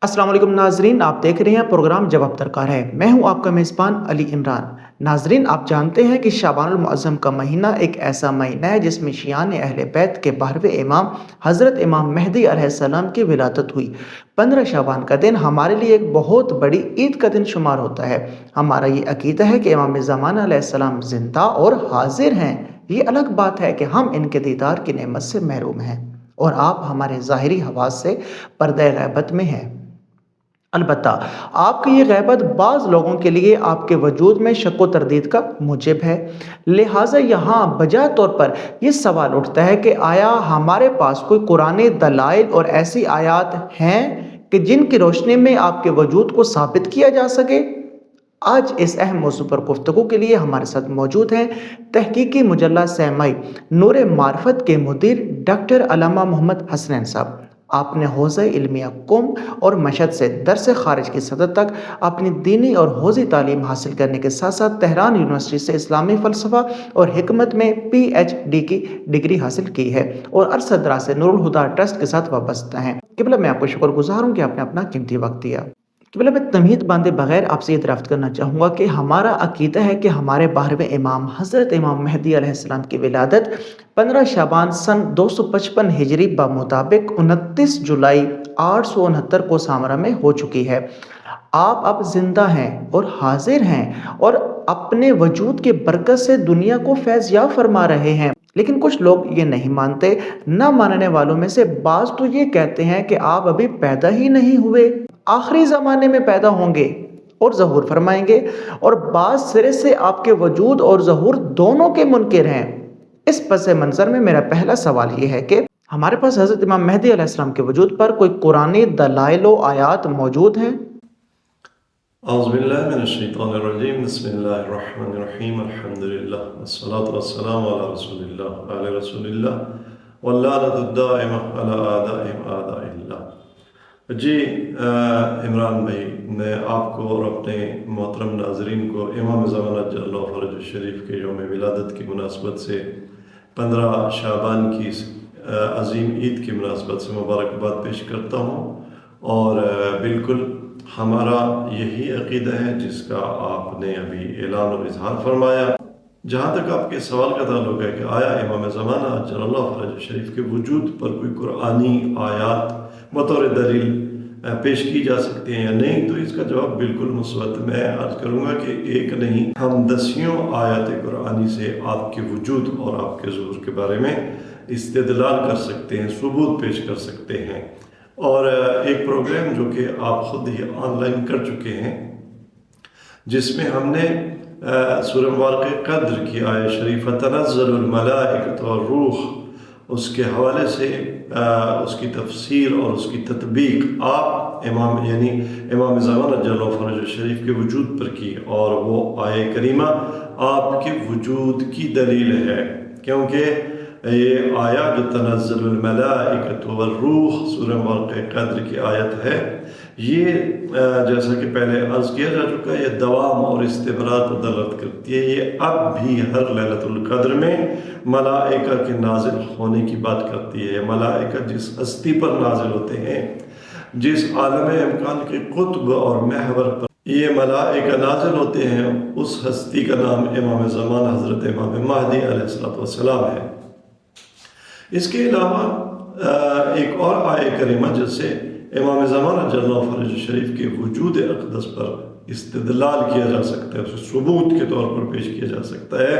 السلام علیکم ناظرین، آپ دیکھ رہے ہیں پروگرام جواب درکار ہے۔ میں ہوں آپ کا میزبان علی عمران۔ ناظرین، آپ جانتے ہیں کہ شعبان المعظم کا مہینہ ایک ایسا مہینہ ہے جس میں شیعان اہل بیت کے 12ویں امام حضرت امام مہدی علیہ السلام کی ولادت ہوئی۔ 15 شعبان کا دن ہمارے لیے ایک بہت بڑی عید کا دن شمار ہوتا ہے۔ ہمارا یہ عقیدہ ہے کہ امام زمانہ علیہ السلام زندہ اور حاضر ہیں۔ یہ الگ بات ہے کہ ہم ان کے دیدار کی نعمت سے محروم ہیں اور آپ ہمارے ظاہری حواس سے پردہ غیبت میں ہیں۔ البتہ آپ کی یہ غیبت بعض لوگوں کے لیے آپ کے وجود میں شک و تردید کا موجب ہے، لہٰذا یہاں بجا طور پر یہ سوال اٹھتا ہے کہ آیا ہمارے پاس کوئی قرآنی دلائل اور ایسی آیات ہیں کہ جن کی روشنی میں آپ کے وجود کو ثابت کیا جا سکے؟ آج اس اہم موضوع پر گفتگو کے لیے ہمارے ساتھ موجود ہیں تحقیقی مجلہ سیمائی نور معرفت کے مدیر ڈاکٹر علامہ محمد حسنین صاحب۔ آپ نے حوزہ علمیہ قم اور مشہد سے درس خارج کی سطح تک اپنی دینی اور حوزی تعلیم حاصل کرنے کے ساتھ ساتھ تہران یونیورسٹی سے اسلامی فلسفہ اور حکمت میں PhD کی ڈگری حاصل کی ہے اور عرصہ دراز سے نور الہدیٰ ٹرسٹ کے ساتھ وابستہ ہیں۔ قبلہ میں آپ کو شکر گزار ہوں کہ آپ نے اپنا قیمتی وقت دیا۔ قبلہ میں تمہید باندھے بغیر آپ سے یہ دریافت کرنا چاہوں گا کہ ہمارا عقیدہ ہے کہ ہمارے 12ویں امام حضرت امام مہدی علیہ السلام کی ولادت 15 شعبان سن 255 ہجری بمطابق 29 جولائی 869 کو سامرا میں ہو چکی ہے۔ آپ اب زندہ ہیں اور حاضر ہیں اور اپنے وجود کے برکت سے دنیا کو فیض یاب فرما رہے ہیں، لیکن کچھ لوگ یہ نہیں مانتے۔ نہ ماننے والوں میں سے بعض تو یہ کہتے ہیں کہ آپ ابھی پیدا ہی نہیں ہوئے، آخری زمانے میں پیدا ہوں گے اور ظہور فرمائیں گے، اور بعض سرے سے آپ کے وجود اور ظہور دونوں کے منکر ہیں۔ اس پس منظر میں میرا پہلا سوال یہ ہے کہ ہمارے پاس حضرت امام مہدی علیہ السلام کے وجود پر کوئی قرآنی دلائل و آیات موجود ہیں؟ اعوذ باللہ من الشیطان الرجیم، بسم اللہ الرحمن الرحیم، الحمدللہ والصلاة والسلام علی رسول اللہ علیہ رسول اللہ واللعنۃ الدائمہ علی اعدائہم اعداء اللہ۔ جی عمران بھائی، میں آپ کو اور اپنے محترم ناظرین کو امام زمانہ جل اللہ فرج الشریف کے یوم ولادت کی مناسبت سے 15 شعبان کی عظیم عید کی مناسبت سے مبارکباد پیش کرتا ہوں، اور بالکل ہمارا یہی عقیدہ ہے جس کا آپ نے ابھی اعلان اور اظہار فرمایا۔ جہاں تک آپ کے سوال کا تعلق ہے کہ آیا امام زمانہ جل اللہ فرج شریف کے وجود پر کوئی قرآنی آیات بطور دلیل پیش کی جا سکتی ہیں یا نہیں، تو اس کا جواب بالکل مثبت میں عرض کروں گا کہ ایک نہیں، ہم دسیوں آیات قرآنی سے آپ کے وجود اور آپ کے ظہور کے بارے میں استدلال کر سکتے ہیں، ثبوت پیش کر سکتے ہیں۔ اور ایک پروگرام جو کہ آپ خود ہی آن لائن کر چکے ہیں، جس میں ہم نے سورہ مبارکہ قدر کی آیت شریفہ تنزل الملائکۃ والروح، اس کے حوالے سے اس کی تفسیر اور اس کی تطبیق آپ امام زمانہ جل اللہ فرج شریف کے وجود پر کی، اور وہ آیت کریمہ آپ کے وجود کی دلیل ہے، کیونکہ یہ آیات جو تنزل الملائکۃ والروح سورہ مبارکہ قدر کی آیت ہے، یہ جیسا کہ پہلے عرض کیا جا چکا ہے، یہ دوام اور استمرار پر دلالت کرتی ہے۔ یہ اب بھی ہر لیلۃ القدر میں ملائکہ کے نازل ہونے کی بات کرتی ہے۔ ملائکہ جس ہستی پر نازل ہوتے ہیں، جس عالم امکان کے قطب اور محور پر یہ ملائکہ نازل ہوتے ہیں، اس ہستی کا نام امام زمانہ حضرت امام مہدی علیہ السلام ہے۔ اس کے علاوہ ایک اور آیت کریمہ جس سے امام زمانہ جل اللہ فرج شریف کے وجود اقدس پر استدلال کیا جا سکتا ہے، اسے ثبوت کے طور پر پیش کیا جا سکتا ہے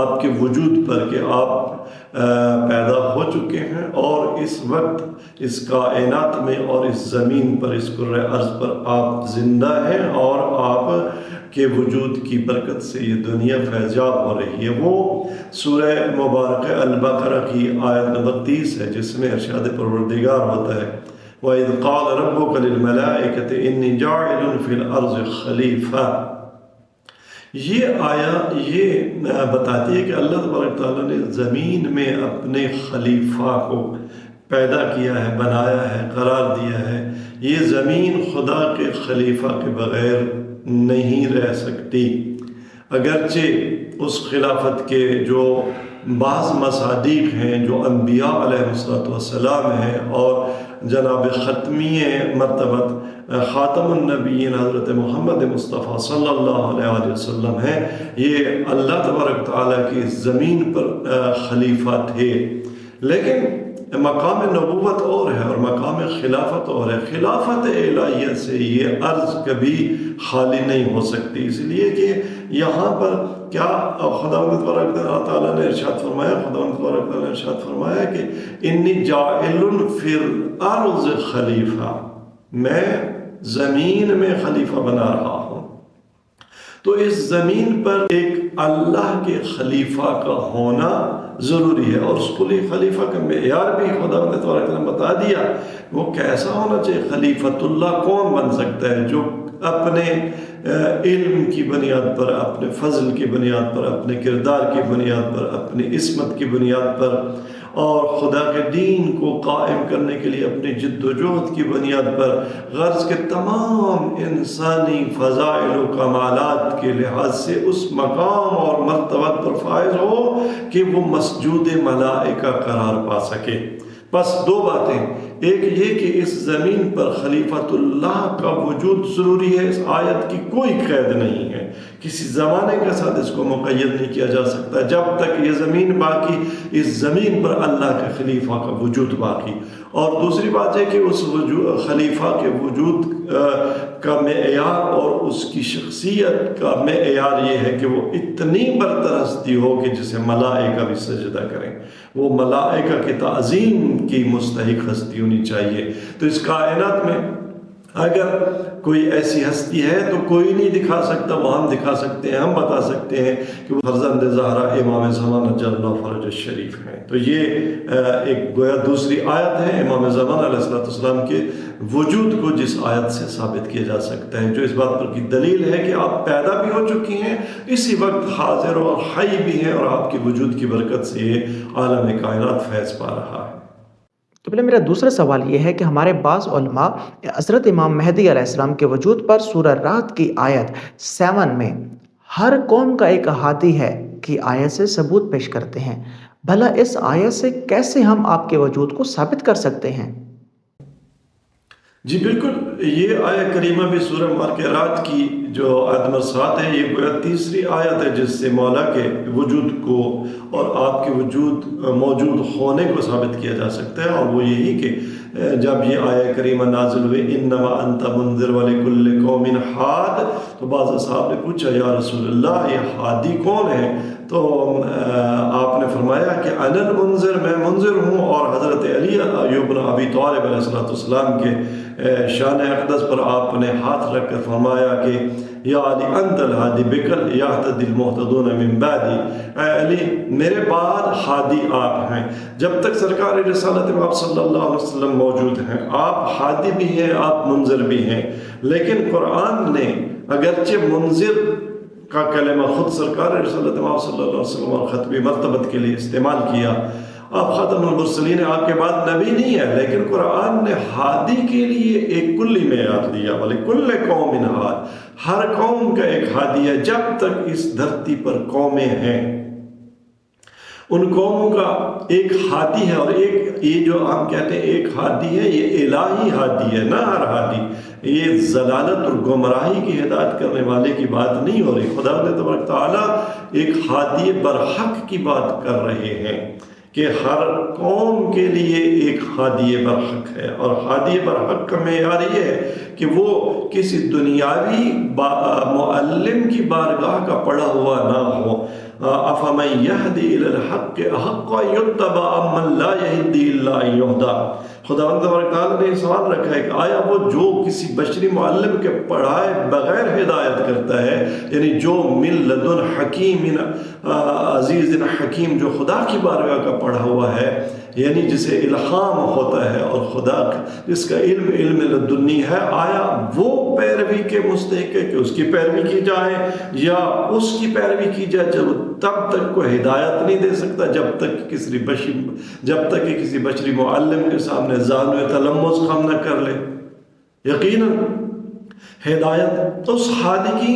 آپ کے وجود پر، کہ آپ پیدا ہو چکے ہیں اور اس وقت اس کائنات میں اور اس زمین پر، اس کرۂ ارض پر آپ زندہ ہیں، اور آپ کے وجود کی برکت سے یہ دنیا فیضیاب ہو رہی ہے۔ وہ سورہ مبارکہ البقرہ کی آیت نمبر 30 ہے، جس میں ارشاد پروردگار ہوتا ہے وَإِذْ قَالَ رَبُّكَ لِلْمَلَائِكَةِ إِنِّي جَاعِلٌ فِي الْأَرْضِ خَلِيفَةً۔ یہ آیا یہ بتاتی ہے کہ اللہ تبارک تعالیٰ نے زمین میں اپنے خلیفہ کو پیدا کیا ہے، بنایا ہے، قرار دیا ہے۔ یہ زمین خدا کے خلیفہ کے بغیر نہیں رہ سکتی، اگرچہ اس خلافت کے جو بعض مصادیق ہیں جو انبیاء علیہ السلام ہیں، اور جناب ختمی مرتبت خاتم النبیین حضرت محمد مصطفیٰ صلی اللہ علیہ وسلم ہیں، یہ اللہ تبارک تعالیٰ کی زمین پر خلیفہ تھے، لیکن مقام نبوت اور ہے اور مقام خلافت اور ہے۔ خلافت الہیہ سے یہ عرض کبھی خالی نہیں ہو سکتی، اس لیے کہ یہاں پر کیا خداوند تبارک تعالیٰ نے ارشاد فرمایا، خداوند تبارک تعالیٰ نے ارشاد فرمایا کہ انی جاعل فی الارض خلیفہ، میں زمین میں خلیفہ بنا رہا ہوں۔ تو اس زمین پر ایک اللہ کے خلیفہ کا ہونا ضروری ہے، اور اس کو خلیفہ کا معیار بھی خداوند تبارک تعالیٰ نے بتا دیا، وہ کیسا ہونا چاہیے۔ خلیفۃ اللہ کون بن سکتا ہے؟ جو اپنے علم کی بنیاد پر، اپنے فضل کی بنیاد پر، اپنے کردار کی بنیاد پر، اپنی عصمت کی بنیاد پر، اور خدا کے دین کو قائم کرنے کے لیے اپنی جد و جہد کی بنیاد پر، غرض کے تمام انسانی فضائل و کمالات کے لحاظ سے اس مقام اور مرتبت پر فائز ہو کہ وہ مسجود ملائکہ قرار پا سکے۔ بس دو باتیں، ایک یہ کہ اس زمین پر خلیفۃ اللہ کا وجود ضروری ہے، اس آیت کی کوئی قید نہیں ہے، کسی زمانے کے ساتھ اس کو مقید نہیں کیا جا سکتا، جب تک یہ زمین باقی اس زمین پر اللہ کے خلیفہ کا وجود باقی۔ اور دوسری بات ہے کہ اس خلیفہ کے وجود کا معیار اور اس کی شخصیت کا معیار یہ ہے کہ وہ اتنی برتر ہستی ہو کہ جسے ملائکہ بھی سجدہ کریں، وہ ملائکہ کی تعظیم کی مستحق ہستی ہونی چاہیے۔ تو اس کائنات میں اگر کوئی ایسی ہستی ہے تو کوئی نہیں دکھا سکتا، وہ ہم دکھا سکتے ہیں، ہم بتا سکتے ہیں کہ وہ فرزند زہرا امام زمان جل اللہ فرج الشریف ہیں۔ تو یہ ایک گویا دوسری آیت ہے امام زمان علیہ السلام کے وجود کو جس آیت سے ثابت کیا جا سکتا ہے، جو اس بات پر کی دلیل ہے کہ آپ پیدا بھی ہو چکی ہیں، اسی وقت حاضر اور حی بھی ہیں، اور آپ کے وجود کی برکت سے یہ عالم کائنات فیض پا رہا ہے۔ تو پہلے میرا دوسرا سوال یہ ہے کہ ہمارے بعض علماء حضرت امام مہدی علیہ السلام کے وجود پر سورہ رات کی آیت 7 میں ہر قوم کا ایک ہادی ہے کی آیت سے ثبوت پیش کرتے ہیں، بھلا اس آیت سے کیسے ہم آپ کے وجود کو ثابت کر سکتے ہیں؟ جی بالکل، یہ آیت کریمہ بھی سورہ مارکیرات کی جو آیت نمبر 7 ہے، یہ گویا تیسری آیت ہے جس سے مولا کے وجود کو اور آپ کے موجود ہونے کو ثابت کیا جا سکتا ہے، اور وہ یہی کہ جب یہ آیت کریمہ نازل ہوئی انما انت منذر ولکل قوم حاد، تو بعض اصحاب نے پوچھا یا رسول اللہ یہ ہادی کون ہے؟ تو آپ نے فرمایا کہ انا المنذر، میں منذر ہوں، اور حضرت علی بن ابی طالب علیہ السلام کے شان اقدس پر آپ نے ہاتھ رکھ کر فرمایا کہ یا علی انت الہادی بکل یہتدی المہتدون من بعدی، اے علی میرے بعد ہادی آپ ہیں۔ جب تک سرکار رسالت آپ صلی اللہ علیہ وسلم موجود ہیں، آپ ہادی بھی ہیں، آپ منذر بھی ہیں، لیکن قرآن نے اگرچہ منذر کا کلمہ خود سرکار رسالت آپ صلی اللہ علیہ وسلم اور ختمی مرتبت کے لیے استعمال کیا، آپ خاتم المرسلین ہیں، آپ کے بعد نبی نہیں ہے، لیکن قرآن نے ہادی کے لیے ایک کلی معیار دیا، وَلِكُلِّ قَوْمٍ ہاد، ہر قوم کا ایک ہادی ہے۔ جب تک اس دھرتی پر قومیں ہیں ان قوموں کا ایک ہادی ہے، اور ایک یہ جو ہم کہتے ہیں ایک ہادی ہے، یہ الہی ہادی ہے، نہ ہر ہادی، یہ ضلالت اور گمراہی کی ہدایت کرنے والے کی بات نہیں ہو رہی۔ خدا تبارک تعالیٰ ایک ہادی برحق کی بات کر رہے ہیں کہ ہر قوم کے لیے ایک ہادی برحق ہے، اور ہادی برحق کا معیار یہ ہے کہ وہ کسی دنیاوی معلم کی بارگاہ کا پڑھا ہوا نہ ہو۔ افمن یہدی الی الحق احق ان یتبع امن لا یہدی الا ان یہدی، خداوند تبارک تعالیٰ نے سوال رکھا ہے کہ آیا وہ جو کسی بشری معلم کے پڑھائے بغیر ہدایت کرتا ہے، یعنی جو من لدن حکیم عزیز حکیم، جو خدا کی بارگاہ کا پڑھا ہوا ہے، یعنی جسے الہام ہوتا ہے اور خدا جس کا علم لدنی ہے، آیا وہ پیروی کے مستحق ہے کہ اس کی پیروی کی جائے، یا اس کی پیروی کی جائے تب تک کوئی ہدایت نہیں دے سکتا جب تک کہ کسی بشری معلم کے سامنے زانو تلمس خم نہ کر لے۔ یقیناً ہدایت اس ہادی کی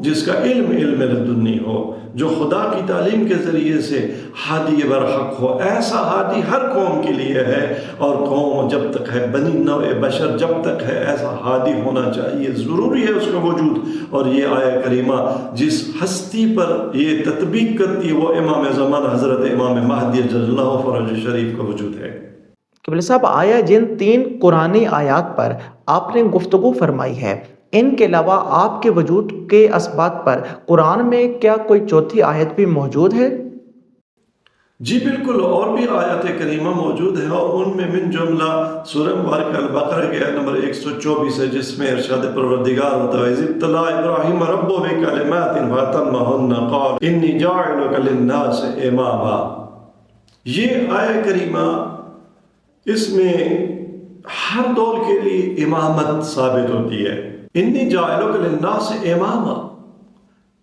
جس کا علم لدنی ہو، جو خدا کی تعلیم کے ذریعے سے ہادی برحق ہو. ایسا ہادی ہر قوم کے لیے ہے، اور قوم جب تک ہے، بنی نوع بشر جب تک ہے، ایسا ہادی ہونا چاہیے، ضروری ہے اس کا وجود. اور یہ آیہ کریمہ جس ہستی پر یہ تطبیق کرتی ہے وہ امام زمان حضرت امام مہدی جل اللہ فرج شریف کا وجود ہے. قبلہ صاحب، آیا جن 3 قرآنی آیات پر آپ نے گفتگو فرمائی ہے، ان کے علاوہ آپ کے وجود کے اسبات پر قرآن میں کیا کوئی چوتھی آیت بھی موجود ہے؟ جی بالکل، اور بھی آیات کریمہ موجود ہیں، اور ان میں من جملہ سورہ مبارکہ البقرہ کے آیت نمبر 124 ہے، جس میں ارشاد پروردگار ہوتا ہے: اذ ابتلى ابراہیم ربہ بکلمات فاتمہن قال انی جاعلک للناس اماما. یہ آیہ کریمہ اس میں ہر دور کے لیے امامت ثابت ہوتی ہے. انی جاعلک للناس اماما،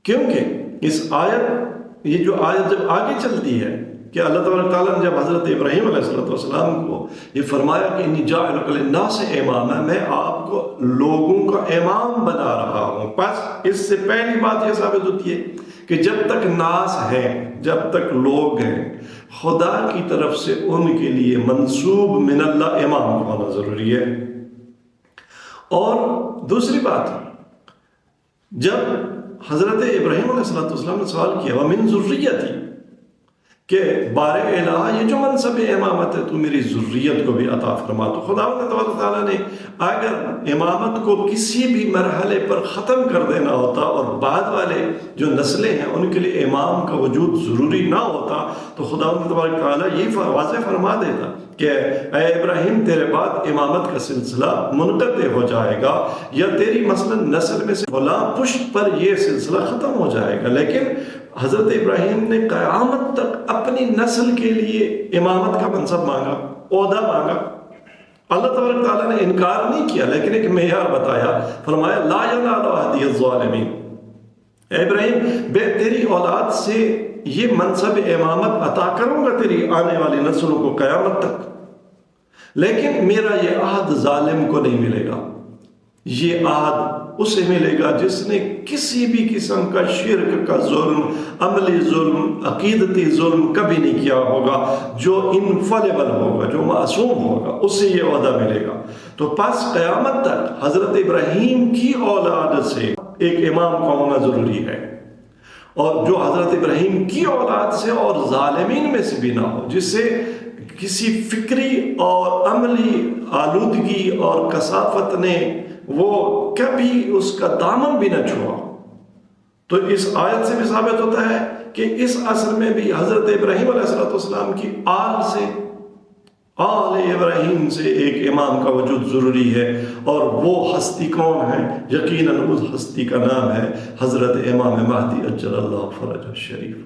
کیونکہ اس آیت، یہ جو آیت جب آگے چلتی ہے کہ اللہ تبارک تعالیٰ نے جب حضرت ابراہیم علیہ السلام کو یہ فرمایا کہ انی جاعلک للناس اماما، میں آپ کو لوگوں کا امام بنا رہا ہوں، پس اس سے پہلی بات یہ ثابت ہوتی ہے کہ جب تک ناس ہے، جب تک لوگ ہیں، خدا کی طرف سے ان کے لیے منسوب من اللہ امام ہونا ضروری ہے. اور دوسری بات، جب حضرت ابراہیم علیہ السلام نے سوال کیا وَمِن ذُرِّيَّتِي، کہ بار الہ یہ جو منصب امامت ہے تو میری ذریت کو بھی عطا فرما. تو خداوند تبارک تعالیٰ نے اگر امامت کو کسی بھی مرحلے پر ختم کر دینا ہوتا اور بعد والے جو نسلیں ہیں ان کے لیے امام کا وجود ضروری نہ ہوتا، تو خداوند تبارک تعالیٰ یہ واضح فرما دیتا کہ اے ابراہیم، تیرے بعد امامت کا سلسلہ منقطع ہو جائے گا، یا تیری مثلا نسل میں سے فلاں پشت پر یہ سلسلہ ختم ہو جائے گا. لیکن حضرت ابراہیم نے قیامت تک اپنی نسل کے لیے امامت کا منصب مانگا، عہدہ مانگا. اللہ تبارک تعالیٰ نے انکار نہیں کیا، لیکن ایک معیار بتایا، فرمایا لا ینال عہدی الظالمین. اے ابراہیم، بے تیری اولاد سے یہ منصب امامت عطا کروں گا تیری آنے والی نسلوں کو قیامت تک، لیکن میرا یہ عہد ظالم کو نہیں ملے گا. یہ عہد اسے ملے گا جس نے کسی بھی قسم کا شرک کا ظلم، عملی ظلم، عقیدتی ظلم کبھی نہیں کیا ہوگا، جو انفلیبل ہوگا، جو معصوم ہوگا، اسے یہ عہدہ ملے گا. تو پس قیامت تک حضرت ابراہیم کی اولاد سے ایک امام کا ہونا ضروری ہے، اور جو حضرت ابراہیم کی اولاد سے اور ظالمین میں سے بھی نہ ہو، جس سے کسی فکری اور عملی آلودگی اور کثافت نے وہ کبھی اس کا دامن بھی نہ چھوا. تو اس آیت سے بھی ثابت ہوتا ہے کہ اس عصر میں بھی حضرت ابراہیم علیہ السلام کی آل ابراہیم سے ایک امام کا وجود ضروری ہے. اور وہ ہستی کون ہے؟ یقیناً اس ہستی کا نام ہے حضرت امام مہدی اجل اللہ فرج الشریف.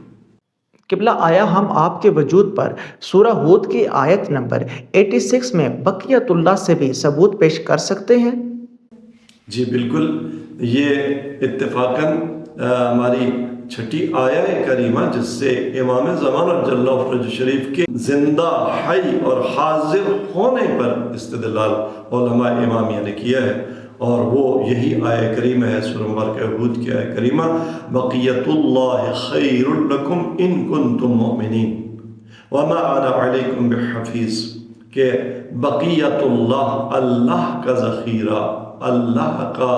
قبلہ، آیا ہم آپ کے وجود پر سورہ ہود کی آیت نمبر 86 میں بقیت اللہ سے بھی ثبوت پیش کر سکتے ہیں؟ جی بالکل، یہ اتفاقاً ہماری چھٹی آیہ کریمہ جس سے امام زمان جل اللہ فرج شریف کے زندہ، حی اور حاضر ہونے پر استدلال علماء امامیہ نے کیا ہے، اور وہ یہی آیہ کریمہ ہے سورہ مبارکہ ہود کی آیہ کریمہ بقیت اللہ خیر لکم ان کنتم مؤمنین وما انا علیکم بحفیظ، کہ بقیت اللہ، اللہ کا ذخیرہ، اللہ کا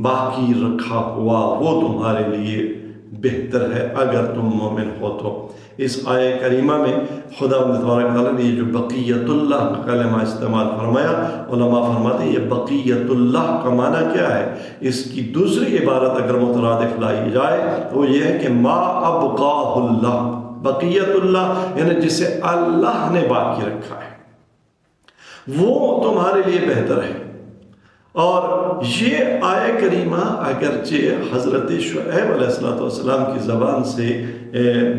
باقی رکھا ہوا، وہ تمہارے لیے بہتر ہے اگر تم مومن ہو. تو اس آیہ کریمہ میں خدا تبارک تعالیٰ نے یہ جو بقیت اللہ کا کلمہ استعمال فرمایا، علماء فرماتے ہیں یہ بقیت اللہ کا معنی کیا ہے؟ اس کی دوسری عبارت اگر مترادف لائی جائے تو وہ یہ ہے کہ ما ابقاہ اللہ، بقیت اللہ یعنی جسے اللہ نے باقی رکھا ہے وہ تمہارے لیے بہتر ہے. اور یہ آیہ کریمہ اگرچہ حضرت شعیب علیہ السلام کی زبان سے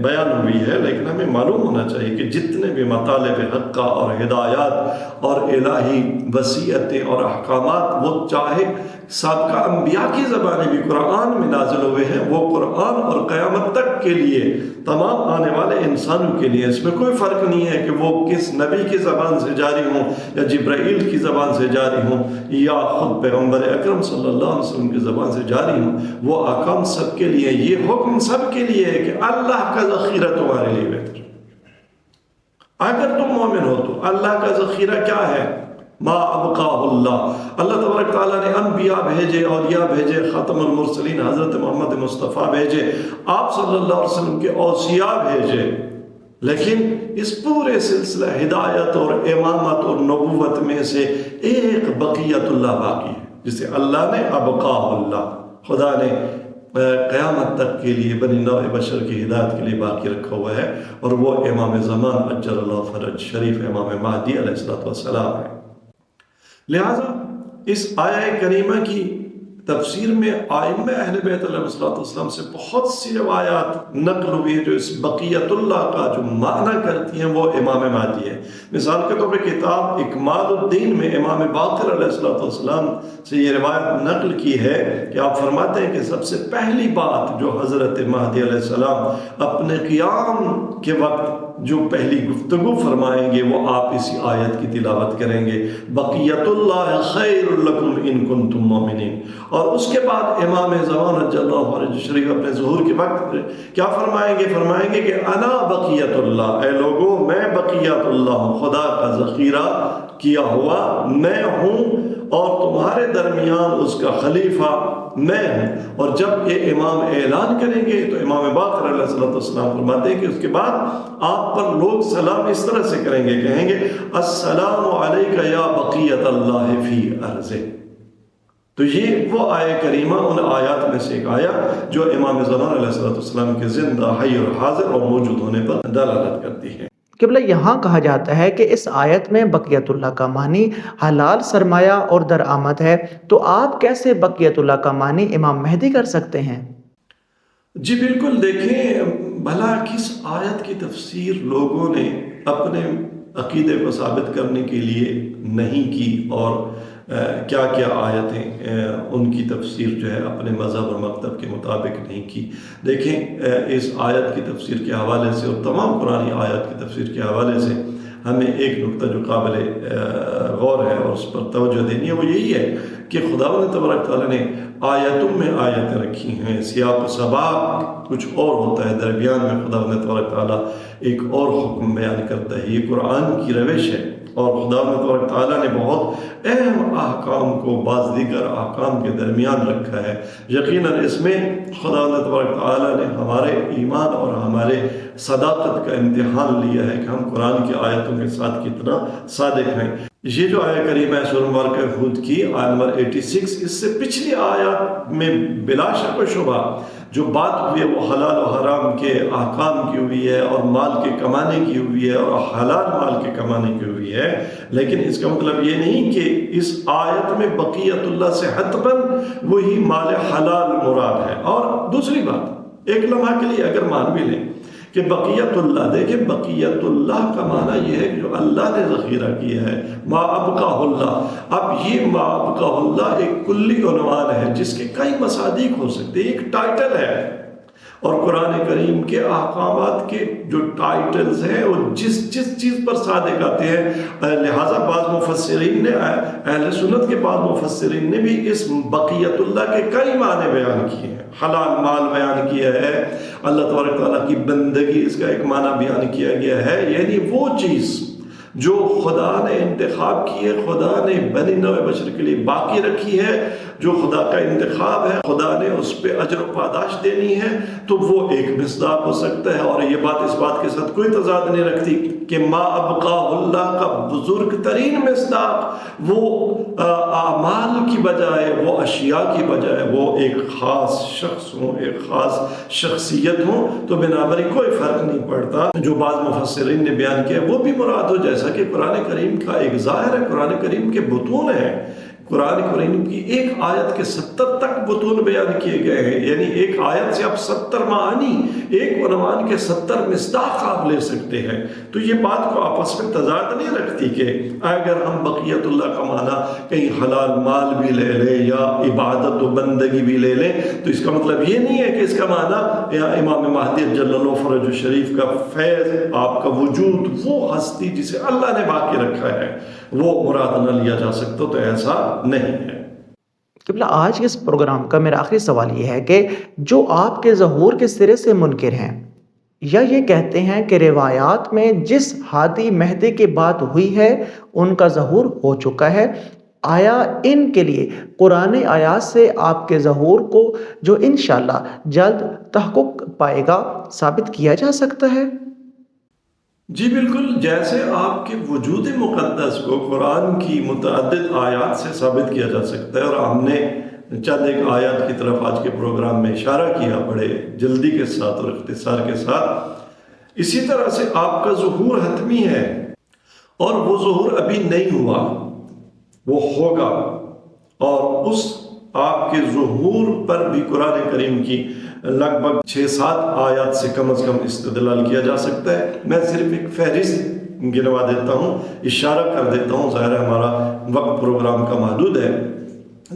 بیان ہوئی ہے، لیکن ہمیں معلوم ہونا چاہیے کہ جتنے بھی مطالب حقہ اور ہدایات اور الہی وصیتیں اور احکامات وہ چاہے سابقہ انبیاء کی زبانیں بھی قرآن میں نازل ہوئے ہیں، وہ قرآن اور قیامت تک کے لیے، تمام آنے والے انسانوں کے لیے، اس میں کوئی فرق نہیں ہے کہ وہ کس نبی کی زبان سے جاری ہوں یا جبرائیل کی زبان سے جاری ہوں یا خود پیغمبر اکرم صلی اللہ علیہ وسلم کی زبان سے جاری ہوں، وہ احکام سب کے لیے، یہ حکم سب کے لیے ہے کہ اللہ کا ذخیرہ تمہارے لیے بہتر۔ اگر تم مومن ہو تو اللہ کا ذخیرہ کیا ہے؟ ما ابقاہ اللہ، اللہ تبارک تعالیٰ نے انبیاء بھیجے، اولیاء بھیجے، خاتم المرسلین حضرت محمد مصطفیٰ بھیجے، آپ صلی اللہ علیہ وسلم کے اوصیاء بھیجے، لیکن اس پورے سلسلہ ہدایت اور امامت اور نبوت میں سے ایک بقیت اللہ باقی ہے، جسے اللہ نے ابقاہ اللہ، خدا نے قیامت تک کے لیے بنی نوع بشر کی ہدایت کے لیے باقی رکھا ہوا ہے، اور وہ امام زمان اجل اللہ فرج شریف امام مہدی علیہ السلام ہے۔ لہٰذا اس آیہ کریمہ کی تفسیر میں ائمہ اہل بیت علیہ السلام سے بہت سی روایات نقل ہوئی جو اس بقیت اللہ کا جو معنی کرتی ہیں وہ امام مہدی ہے۔ مثال کے طور پر کتاب اکمال الدین میں امام باقر علیہ السلام سے یہ روایت نقل کی ہے کہ آپ فرماتے ہیں کہ سب سے پہلی بات جو حضرت مہدی علیہ السلام اپنے قیام کے وقت جو پہلی گفتگو فرمائیں گے وہ آپ اسی آیت کی تلاوت کریں گے، بقیت اللہ خیر لکم ان کنتم مومنین۔ اور اس کے بعد امام زمان اجل اللہ فرجہ شریف اپنے ظہور کے وقت کیا فرمائیں گے؟ فرمائیں گے کہ انا بقیت اللہ، اے لوگوں میں بقیت اللہ ہوں، خدا کا ذخیرہ کیا ہوا میں ہوں، اور تمہارے درمیان اس کا خلیفہ میں ہوں۔ اور جب یہ امام اعلان کریں گے تو امام باقر علیہ السلام فرماتے ہیں کہ اس کے بعد آپ پر لوگ سلام اس طرح سے کریں گے، کہیں گے السلام علیک یا بقیت اللہ فی ارضہ۔ تو یہ وہ آیہ کریمہ ان آیات میں سے ایک آیہ جو امام زمان علیہ السلام کے زندہ حی اور حاضر اور موجود ہونے پر دلالت کرتی ہے۔ قبلہ یہاں کہا جاتا ہے کہ اس آیت میں بقیت اللہ کا معنی حلال سرمایہ اور درآمد ہے، تو آپ کیسے بقیت اللہ کا معنی امام مہدی کر سکتے ہیں؟ جی بالکل، دیکھیں بھلا کس آیت کی تفسیر لوگوں نے اپنے عقیدے کو ثابت کرنے کے لیے نہیں کی، اور کیا کیا آیتیں ان کی تفسیر جو ہے اپنے مذہب اور مکتب کے مطابق نہیں کی۔ دیکھیں اس آیت کی تفسیر کے حوالے سے اور تمام قرآنی آیات کی تفسیر کے حوالے سے ہمیں ایک نقطہ جو قابل غور ہے اور اس پر توجہ دینی ہے، وہ یہی ہے کہ خداوند تبارک تعالیٰ نے آیتوں میں آیتیں رکھی ہیں، سیاق و سباق کچھ اور ہوتا ہے، درمیان میں خداوند تبارک تعالیٰ ایک اور حکم بیان کرتا ہے۔ یہ قرآن کی روش ہے، اور خداوند تبارک تعالیٰ نے بہت اہم احکام کو بعض دیگر احکام کے درمیان رکھا ہے۔ یقیناً اس میں خداوند تبارک تعالیٰ نے ہمارے ایمان اور ہمارے صداقت کا امتحان لیا ہے کہ ہم قرآن کی آیتوں کے ساتھ کتنا صادق ہیں۔ یہ جو آیہ کریمہ ہے سورہ مبارکہ ہود کی آیت نمبر 86، اس سے پچھلی آیات میں بلا شک و شبہ جو بات ہوئی ہے وہ حلال و حرام کے احکام کی ہوئی ہے، اور مال کے کمانے کی ہوئی ہے، اور حلال مال کے کمانے کی ہوئی ہے، لیکن اس کا مطلب یہ نہیں کہ اس آیت میں بقیت اللہ سے حتماً وہی مال حلال مراد ہے۔ اور دوسری بات، ایک لمحہ کے لیے اگر مان بھی لیں کہ بقیت اللہ، دیکھیں بقیت اللہ کا معنی یہ ہے کہ جو اللہ نے ذخیرہ کیا ہے، ما ابقاہ اللہ۔ اب یہ ما ابقاہ اللہ ایک کلی عنوان ہے جس کے کئی مصادیق ہو سکتے ہیں، ایک ٹائٹل ہے، اور قرآن کریم کے احکامات کے جو ٹائٹلز ہیں وہ جس چیز پر صادق آتے ہیں، لہٰذا بعض مفسرین نے، اہل سنت کے بعض مفسرین نے بھی اس بقیت اللہ کے کئی معنی بیان کیے ہیں۔ حلال مال بیان کیا ہے، اللہ تبارک تعالیٰ کی بندگی اس کا ایک معنی بیان کیا گیا ہے، یعنی وہ چیز جو خدا نے انتخاب کی ہے، خدا نے بنی نوع بشر کے لیے باقی رکھی ہے، جو خدا کا انتخاب ہے، خدا نے اس پہ اجر و پاداش دینی ہے، تو وہ ایک مصداق ہو سکتا ہے۔ اور یہ بات اس بات کے ساتھ کوئی تضاد نہیں رکھتی کہ ما ابقاہ اللہ کا بزرگ ترین مصداق وہ اعمال کی بجائے، وہ اشیاء کی بجائے وہ ایک خاص شخص ہوں، ایک خاص شخصیت ہوں، تو بنابراً کوئی فرق نہیں پڑتا جو بعض مفسرین نے بیان کیا وہ بھی مراد ہو، جیسا کہ قرآن کریم کا ایک ظاہر ہے، قرآن کریم کے بطون ہیں قرآن کریم کی ایک آیت کے 70 تک بطون بیان کیے گئے ہیں، یعنی ایک آیت سے آپ 70 معانی، ایک عنوان کے 70 مصداق آپ لے سکتے ہیں۔ تو یہ بات کو آپس میں تضاد نہیں رکھتی کہ اگر ہم بقیت اللہ کا معنی کہیں حلال مال بھی لے لیں یا عبادت و بندگی بھی لے لیں تو اس کا مطلب یہ نہیں ہے کہ اس کا معنی یا امام مہدی جل اللہ فرج شریف کا فیض، آپ کا وجود، وہ ہستی جسے اللہ نے باقی رکھا ہے، وہ مراد نہ لیا جا سکتا، تو ایسا نہیں ہے۔ قبلہ آج کے اس پروگرام کا میرا آخری سوال یہ ہے کہ جو آپ کے ظہور کے سرے سے منکر ہیں یا یہ کہتے ہیں کہ روایات میں جس ہادی مہدی کی بات ہوئی ہے ان کا ظہور ہو چکا ہے، آیا ان کے لیے قرآن آیات سے آپ کے ظہور کو جو انشاءاللہ جلد تحقق پائے گا ثابت کیا جا سکتا ہے؟ جی بالکل، جیسے آپ کے وجود مقدس کو قرآن کی متعدد آیات سے ثابت کیا جا سکتا ہے، اور ہم نے چند ایک آیات کی طرف آج کے پروگرام میں اشارہ کیا بڑے جلدی کے ساتھ اور اختصار کے ساتھ، اسی طرح سے آپ کا ظہور حتمی ہے، اور وہ ظہور ابھی نہیں ہوا، وہ ہوگا، اور اس آپ کے ظہور پر بھی قرآن کریم کی لگ بھگ 6-7 آیات سے کم از کم استدلال کیا جا سکتا ہے۔ میں صرف ایک فہرست گنوا دیتا ہوں، اشارہ کر دیتا ہوں، ظاہر ہے ہمارا وقت پروگرام کا محدود ہے۔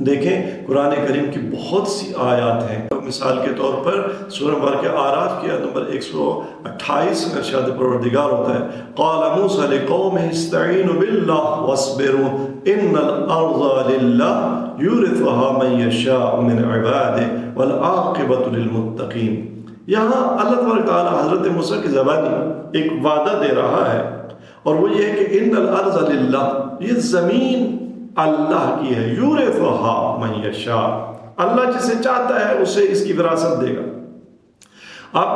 دیکھیں قرآن کریم کی بہت سی آیات ہیں، مثال کے طور پر سورہ مبارکہ اعراف کی آیت نمبر 128 میں ارشاد پروردگار ہوتا ہے، قال موسیٰ لقومہ استعینوا باللہ واصبروا ان الارض للہ یورثها من یشاء من عبادہ والعاقبۃ للمتقین۔ یہاں اللہ تبارک تعالیٰ حضرت موسیٰ کی زبانی ایک وعدہ دے رہا ہے، اور وہ یہ ہے کہ ان الارض للہ، یہ زمین اللہ کی ہے، یورثها من یشاء، اللہ جسے چاہتا ہے اسے اس کی وراثت دے گا۔ اب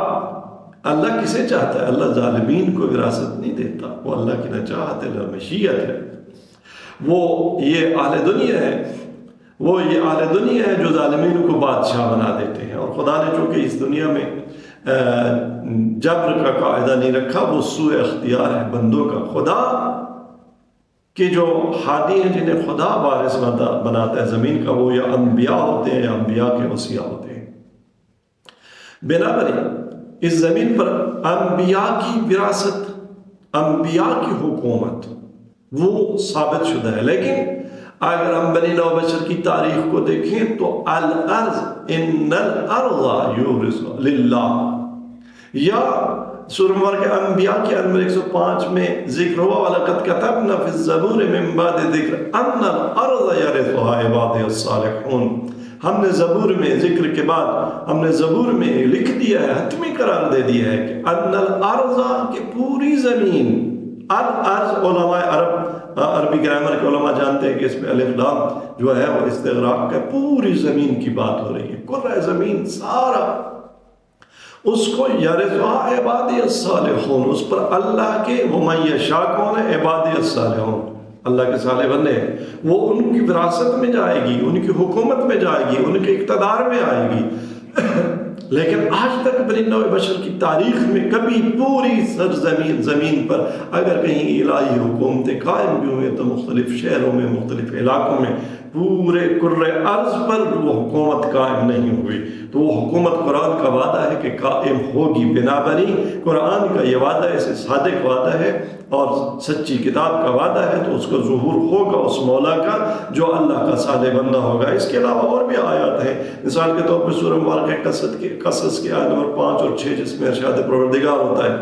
اللہ کسے چاہتا ہے؟ اللہ ظالمین کو وراثت نہیں دیتا، وہ اللہ کی نہ چاہت ہے، مشیت ہے، وہ یہ اہل دنیا ہے، وہ یہ اہل دنیا ہے جو ظالمین کو بادشاہ بنا دیتے ہیں۔ اور خدا نے چونکہ اس دنیا میں جبر کا قاعدہ نہیں رکھا، وہ سوء اختیار ہے بندوں کا۔ خدا کہ جو ہادی ہیں جنہیں خدا وارث بناتا ہے زمین کا، وہ یا انبیاء ہوتے ہیں یا انبیاء کے وصیہ ہوتے ہیں۔ بنابراً اس زمین پر انبیاء کی وراثت، انبیاء کی حکومت وہ ثابت شدہ ہے۔ لیکن اگر ہم بنی نوع بشر کی تاریخ کو دیکھیں تو الارض ان الارض یورث للہ، یا سورہ مبارکہ انبیاء کے نمبر 105 میں ذکر ہوا، وَلَقَدْ كَتَبْنَا فِي الزَّبُورِ مِن بَعْدِ ذِكْرِ أَنَّ الْأَرْضَ يَرِثُهَا عِبَادِيَ الصَّالِحُونَ۔ ہم نے زبور میں ذکر کے بعد ہم نے زبور میں لکھ دیا ہے، حتمی قرار دے دیا ہے کہ ان الارض، کہ پوری زمین، الارض علماء عربی گرامر کے علماء جانتے ہیں کہ اس میں الف لام جو ہے وہ استغراق کا، پوری زمین کی بات ہو رہی ہے، کرۂ زمین سارا، اس کو یرثها عبادی الصالحون، اس پر اللہ کے ومن یشاء کون ہے؟ عبادی الصالحون، اللہ کے صالح بندے، وہ ان کی وراثت میں جائے گی، ان کی حکومت میں جائے گی، ان کے اقتدار میں آئے گی۔ لیکن آج تک بنی نوع بشر کی تاریخ میں کبھی پوری سرزمین زمین پر اگر کہیں الہی حکومتیں قائم بھی ہوئے تو مختلف شہروں میں، مختلف علاقوں میں، پورے کرۂ ارض پر وہ حکومت قائم نہیں ہوئی۔ تو وہ حکومت قرآن کا وعدہ ہے کہ قائم ہوگی، بنابراً قرآن کا یہ وعدہ ایسے صادق وعدہ ہے اور سچی کتاب کا وعدہ ہے، تو اس کا ظہور ہوگا اس مولا کا جو اللہ کا صالح بندہ ہوگا۔ اس کے علاوہ اور بھی آیات ہیں، مثال کے طور پر سورہ مبارکہ قصص کے آیت نمبر 5 اور 6 جس میں ارشاد پروردگار ہوتا ہے،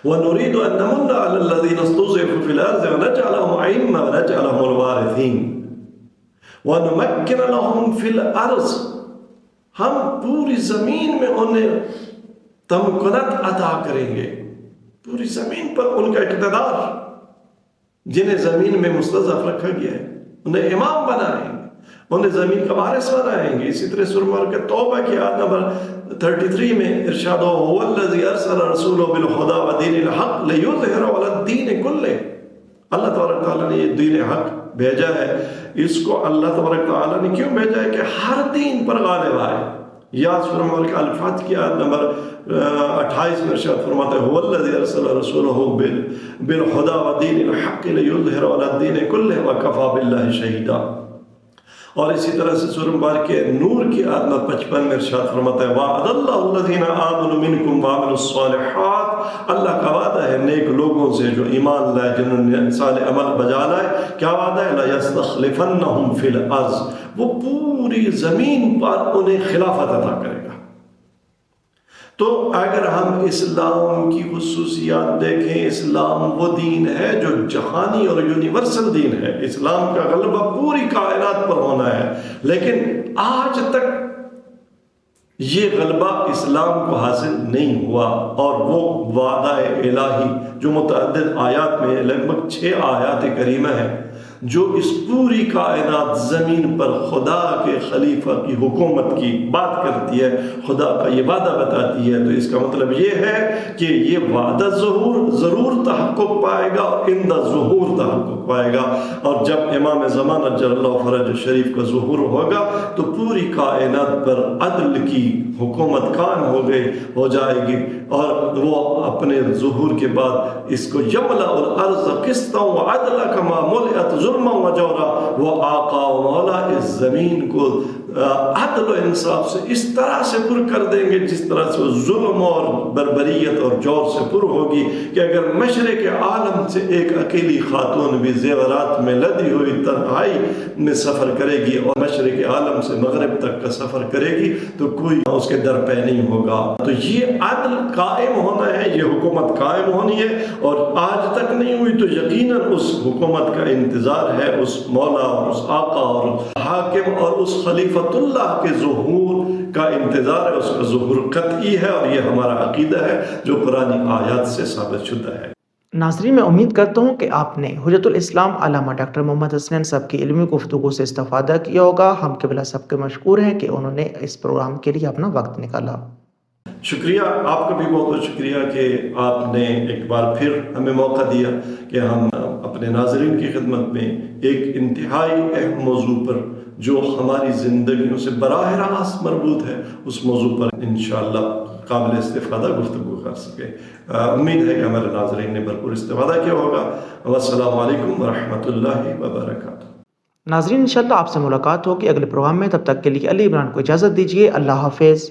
وَنُرِيدُ أَن نَّمُنَّ عَلَى الَّذِينَ اسْتُضْعِفُوا فِي الْأَرْضِ وَنَجْعَلَهُمْ أَئِمَّةً وَنَجْعَلَهُمُ الْوَارِثِينَ وَنُمَكِّنَ لَهُمْ فِي الْأَرْضِ، ہم پوری زمین میں انہیں تمکنت عطا کریں گے، پوری زمین پر ان کا اقتدار، جنہیں زمین میں مستضعف رکھا گیا ہے انہیں امام بنائیں گے، انہیں زمین کا وارث بنائیں گے۔ اسی طرح سورہ مبارکہ توبہ کی آیت نمبر 33 میں ارشاد هو الذی ارسل رسولہ بالہدی ودین الحق لیظہرہ علی الدین کلہ، اللہ تبارک تعالیٰ نے یہ دین حق بھیجا ہے، اس کو اللہ تبارک تعالیٰ نے کیوں بھیجا ہے کہ ہر دین پر غالب آئے۔ یا سورہ مبارکہ الفاتح کی آیت نمبر 28 میں ارشاد فرماتا ہے هو الذی ارسل رسولہ بالہدی ودین الحق لیظہرہ علی الدین کلہ وکفی باللہ شہیدا۔ اور اسی طرح سے سورہ مبارکہ نور کی آیت 55 میں ارشاد فرماتا ہے وَعَدَ اللَّهُ الَّذِينَ آمَنُوا مِنكُمْ وَعَمِلُوا الصَّالِحَاتِ، اللہ کا وعدہ ہے نیک لوگوں سے جو ایمان لائے، جنہوں نے صالح عمل بجا لائے۔ کیا وعدہ ہے؟ لَيَسْتَخْلِفَنَّهُمْ فِي الْأَرْضِ، وہ پوری زمین پر انہیں خلافت عطا کرے گا۔ تو اگر ہم اسلام کی خصوصیات دیکھیں، اسلام وہ دین ہے جو جہانی اور یونیورسل دین ہے۔ اسلام کا غلبہ پوری کائنات پر ہونا ہے، لیکن آج تک یہ غلبہ اسلام کو حاصل نہیں ہوا، اور وہ وعدہ الہی جو متعدد آیات میں لگ بھگ 6 آیات کریمہ ہیں جو اس پوری کائنات زمین پر خدا کے خلیفہ کی حکومت کی بات کرتی ہے، خدا کا یہ وعدہ بتاتی ہے، تو اس کا مطلب یہ ہے کہ یہ وعدہ ضرور تحقق پائے گا، اور اندہ ظہور تحقق پائے گا۔ اور جب امام زمان اجل اللہ فرج شریف کا ظہور ہوگا تو پوری کائنات پر عدل کی حکومت قائم ہو جائے گی، اور وہ اپنے ظہور کے بعد اس کو یملأ الارض قسطا وعدلا کما ملئت ظلما وجورا، وہ آقا و مولا اس زمین کو عدل و انصاف سے اس طرح سے پر کر دیں گے جس طرح سے ظلم اور بربریت اور جور سے پر ہوگی، کہ اگر مشرق عالم سے ایک اکیلی خاتون بھی زیورات میں لدی ہوئی تنہائی میں سفر کرے گی اور مشرق عالم سے مغرب تک کا سفر کرے گی تو کوئی اس کے در پہ نہیں ہوگا۔ تو یہ عدل قائم ہونا ہے، یہ حکومت قائم ہونی ہے، اور آج تک نہیں ہوئی تو یقیناً اس حکومت کا انتظار ہے، اس مولا اور اس آقا اور حاکم اور اس خلیفۃ اللہ کے ظہور کا انتظار ہے۔ اس کا ظہور قطعی ہے، اور یہ ہمارا عقیدہ ہے جو قرآنی آیات سے ثابت شدہ ہے۔ ناظرین، میں امید کرتا ہوں کہ آپ نے حجت الاسلام علامہ ڈاکٹر محمد حسنین صاحب کی علمی گفتگو سے استفادہ کیا ہوگا۔ ہم قبلہ سب کے مشکور ہیں کہ انہوں نے اس پروگرام کے لیے اپنا وقت نکالا۔ شکریہ، آپ کا بھی بہت بہت شکریہ کہ آپ نے ایک بار پھر ہمیں موقع دیا کہ ہم اپنے ناظرین کی خدمت میں ایک انتہائی اہم موضوع پر جو ہماری زندگیوں سے براہ راست مربوط ہے اس موضوع پر انشاءاللہ قابل استفادہ گفتگو کر سکے۔ امید ہے کہ ہمارے ناظرین نے بھرپور استفادہ کیا ہوگا۔ والسلام علیکم ورحمۃ اللہ وبرکاتہ۔ ناظرین، انشاءاللہ آپ سے ملاقات ہوگی اگلے پروگرام میں، تب تک کے لیے علی عمران کو اجازت دیجیے۔ اللہ حافظ۔